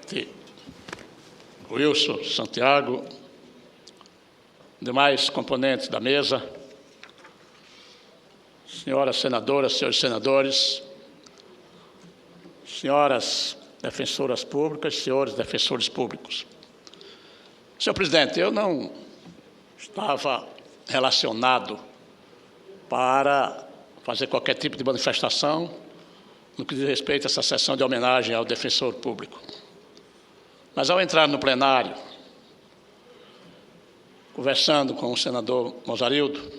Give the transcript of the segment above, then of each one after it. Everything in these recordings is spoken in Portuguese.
presidente Wilson, Santiago, demais componentes da mesa, senhoras senadoras, senhores senadores, senhoras defensoras públicas, senhores defensores públicos. Senhor presidente, eu não estava relacionado para fazer qualquer tipo de manifestação no que diz respeito a essa sessão de homenagem ao defensor público. Mas, ao entrar no plenário, conversando com o senador Mozarildo,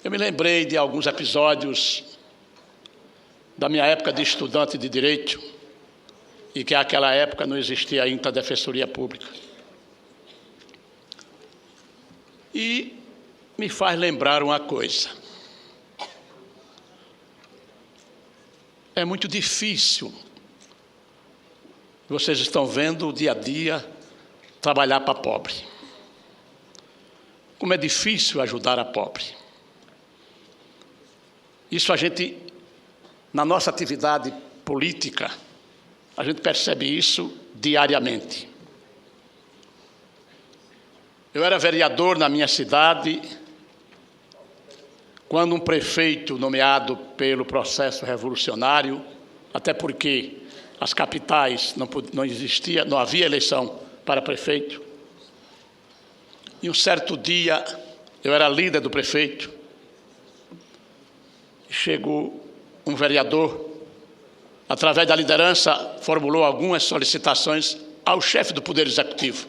eu me lembrei de alguns episódios da minha época de estudante de Direito, e que naquela época não existia ainda a Defensoria Pública. E me faz lembrar uma coisa. É muito difícil, vocês estão vendo o dia a dia, trabalhar para pobre. Como é difícil ajudar a pobre. Isso a gente, na nossa atividade política, a gente percebe isso diariamente. Eu era vereador na minha cidade, quando um prefeito nomeado pelo processo revolucionário, até porque as capitais não havia eleição para prefeito, e um certo dia eu era líder do prefeito, chegou um vereador, através da liderança, formulou algumas solicitações ao chefe do Poder Executivo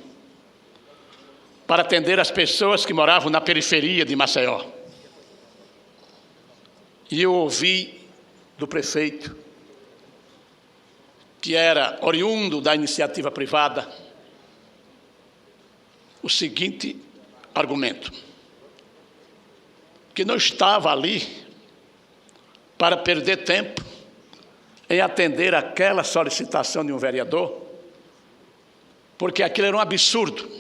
para atender as pessoas que moravam na periferia de Maceió. E eu ouvi do prefeito, que era oriundo da iniciativa privada, o seguinte argumento: que não estava ali para perder tempo em atender aquela solicitação de um vereador, porque aquilo era um absurdo.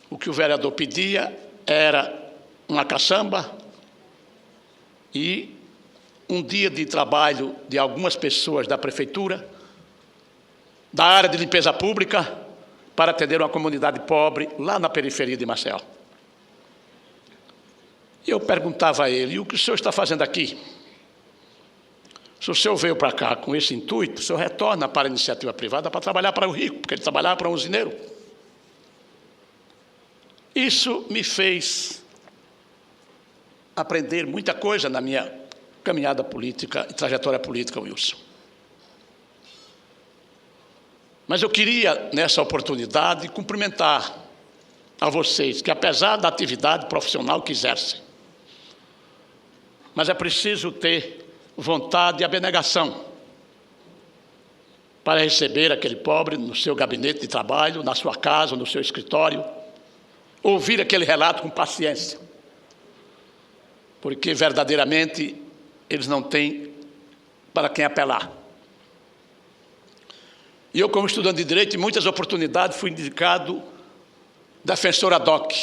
O que o vereador pedia era uma caçamba e um dia de trabalho de algumas pessoas da prefeitura, da área de limpeza pública, para atender uma comunidade pobre lá na periferia de Maceió. E eu perguntava a ele: e o que o senhor está fazendo aqui? Se o senhor veio para cá com esse intuito, o senhor retorna para a iniciativa privada para trabalhar para o rico, porque ele trabalhava para um usineiro. Isso me fez aprender muita coisa na minha caminhada política e trajetória política, Wilson. Mas eu queria, nessa oportunidade, cumprimentar a vocês, que apesar da atividade profissional que exercem, mas é preciso ter vontade e abnegação para receber aquele pobre no seu gabinete de trabalho, na sua casa, no seu escritório, ouvir aquele relato com paciência, porque verdadeiramente eles não têm para quem apelar. E eu, como estudante de Direito, em muitas oportunidades fui indicado defensor ad hoc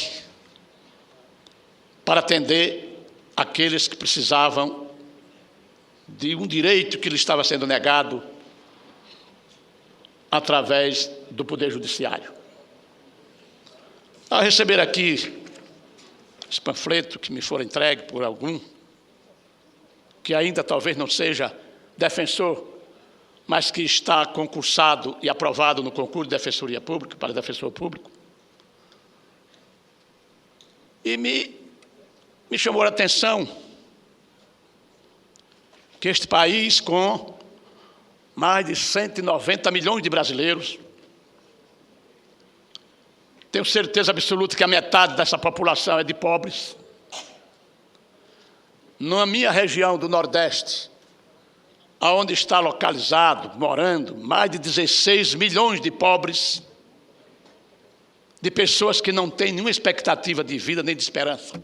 para atender aqueles que precisavam de um direito que lhe estava sendo negado através do Poder Judiciário. Ao receber aqui esse panfleto que me for entregue por algum, que ainda talvez não seja defensor, mas que está concursado e aprovado no concurso de Defensoria Pública, para defensor público, e me chamou a atenção que este país, com mais de 190 milhões de brasileiros, tenho certeza absoluta que a metade dessa população é de pobres. Na minha região do Nordeste, aonde está localizado, morando, mais de 16 milhões de pobres, de pessoas que não têm nenhuma expectativa de vida nem de esperança.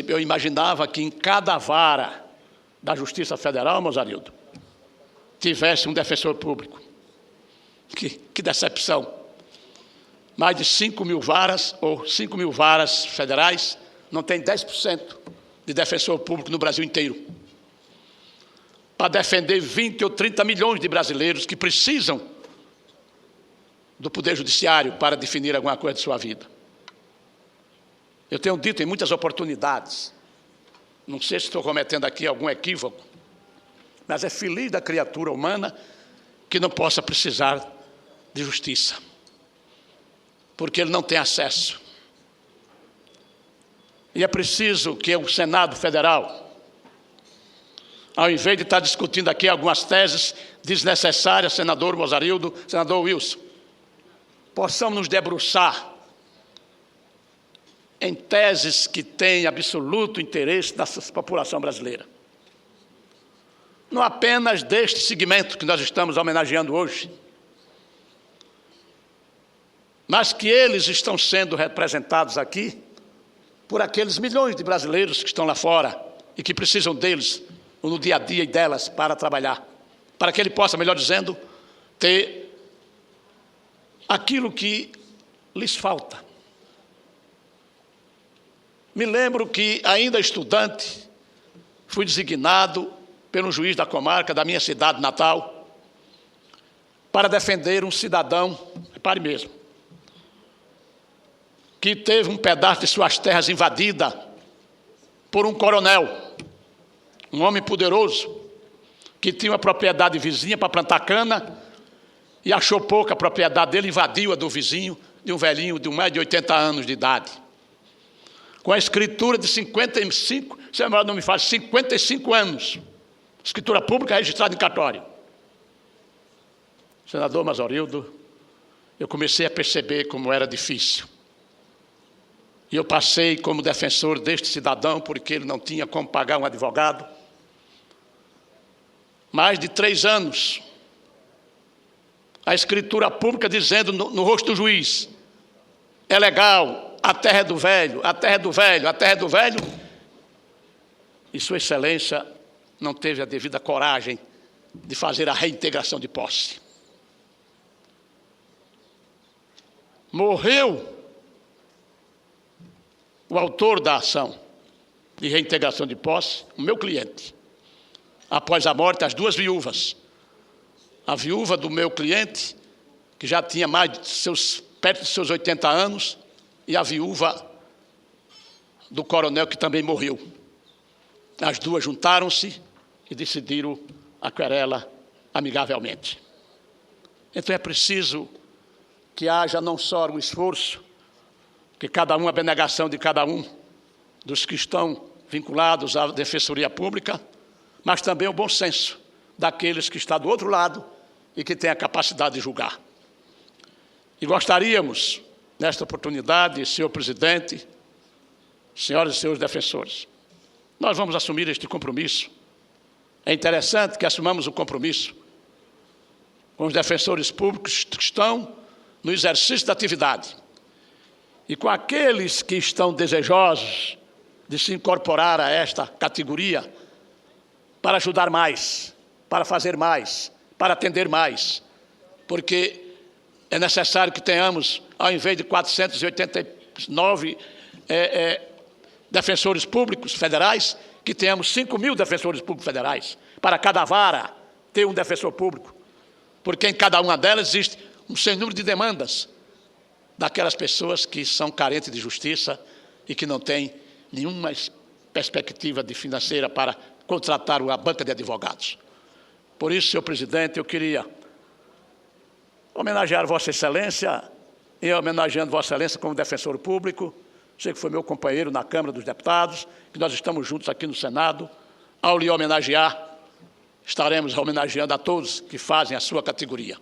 Eu imaginava que em cada vara da Justiça Federal, Mozarildo, tivesse um defensor público. Que decepção. Mais de 5 mil varas, ou 5 mil varas federais, não tem 10% de defensor público no Brasil inteiro. para defender 20 ou 30 milhões de brasileiros que precisam do Poder Judiciário para definir alguma coisa de sua vida. Eu tenho dito em muitas oportunidades, não sei se estou cometendo aqui algum equívoco, mas é feliz da criatura humana que não possa precisar de justiça, porque ele não tem acesso. E é preciso que o Senado Federal, ao invés de estar discutindo aqui algumas teses desnecessárias, senador Mozarildo, senador Wilson, possamos nos debruçar em teses que têm absoluto interesse da população brasileira. Não apenas deste segmento que nós estamos homenageando hoje, mas que eles estão sendo representados aqui por aqueles milhões de brasileiros que estão lá fora e que precisam deles no dia a dia e delas para trabalhar, para que ele possa, melhor dizendo, ter aquilo que lhes falta. Me lembro que, ainda estudante, fui designado pelo juiz da comarca da minha cidade natal para defender um cidadão, repare mesmo, que teve um pedaço de suas terras invadida por um coronel, um homem poderoso, que tinha uma propriedade vizinha para plantar cana e achou pouca a propriedade dele, invadiu a do vizinho, de um velhinho de mais de 80 anos de idade, com a escritura de 55, se a memória não me faz, 55 anos, escritura pública registrada em cartório. Senador Mozarildo, eu comecei a perceber como era difícil. E eu passei como defensor deste cidadão, porque ele não tinha como pagar um advogado. Mais de 3 anos, a escritura pública dizendo no rosto do juiz, é legal, a terra é do velho, a terra é do velho, a terra é do velho. E Sua Excelência não teve a devida coragem de fazer a reintegração de posse. Morreu o autor da ação de reintegração de posse, o meu cliente. Após a morte, as 2 viúvas. A viúva do meu cliente, que já tinha perto de seus 80 anos, e a viúva do coronel, que também morreu. As 2 juntaram-se e decidiram a querela amigavelmente. Então é preciso que haja não só um esforço, que cada um, a abnegação de cada um dos que estão vinculados à Defensoria Pública, mas também o bom senso daqueles que estão do outro lado e que têm a capacidade de julgar. E gostaríamos, nesta oportunidade, senhor presidente, senhoras e senhores defensores, nós vamos assumir este compromisso. É interessante que assumamos o compromisso com os defensores públicos que estão no exercício da atividade e com aqueles que estão desejosos de se incorporar a esta categoria para ajudar mais, para fazer mais, para atender mais, porque é necessário que tenhamos, ao invés de 489 defensores públicos federais, que tenhamos 5.000 defensores públicos federais, para cada vara ter um defensor público, porque em cada uma delas existe um sem número de demandas daquelas pessoas que são carentes de justiça e que não têm nenhuma perspectiva de financeira para contratar uma banca de advogados. Por isso, senhor presidente, eu queria homenagear Vossa Excelência, e homenageando Vossa Excelência como defensor público, sei que foi meu companheiro na Câmara dos Deputados, que nós estamos juntos aqui no Senado. Ao lhe homenagear, estaremos homenageando a todos que fazem a sua categoria.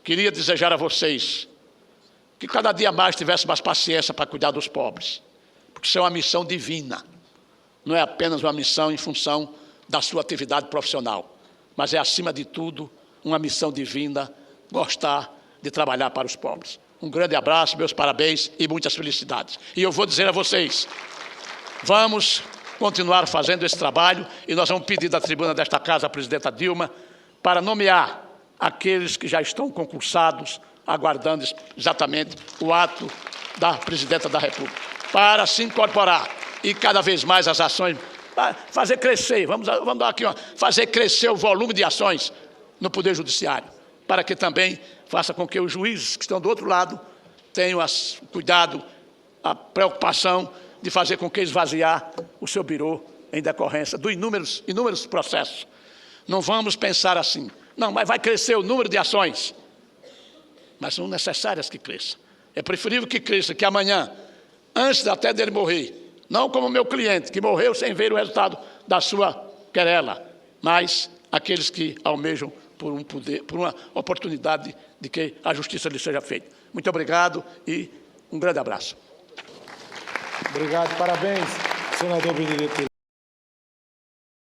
Queria desejar a vocês que cada dia mais tivesse mais paciência para cuidar dos pobres, porque isso é uma missão divina, não é apenas uma missão em função da sua atividade profissional, mas é, acima de tudo, uma missão divina, gostar de trabalhar para os pobres. Um grande abraço, meus parabéns e muitas felicidades. E eu vou dizer a vocês, vamos continuar fazendo esse trabalho e nós vamos pedir da tribuna desta casa à presidenta Dilma para nomear aqueles que já estão concursados, aguardando exatamente o ato da presidenta da República, para se incorporar e cada vez mais as ações fazer crescer, vamos dar aqui, fazer crescer o volume de ações no Poder Judiciário, para que também faça com que os juízes que estão do outro lado tenham o cuidado, a preocupação de fazer com que esvaziar o seu birô em decorrência dos inúmeros processos. Não vamos pensar assim, não, mas vai crescer o número de ações, mas são necessárias que cresça. É preferível que cresça, que amanhã, antes até dele morrer, não como o meu cliente, que morreu sem ver o resultado da sua querela, mas aqueles que almejam por um poder, por uma oportunidade de que a justiça lhe seja feita. Muito obrigado e um grande abraço. Obrigado, parabéns, senador Benedito.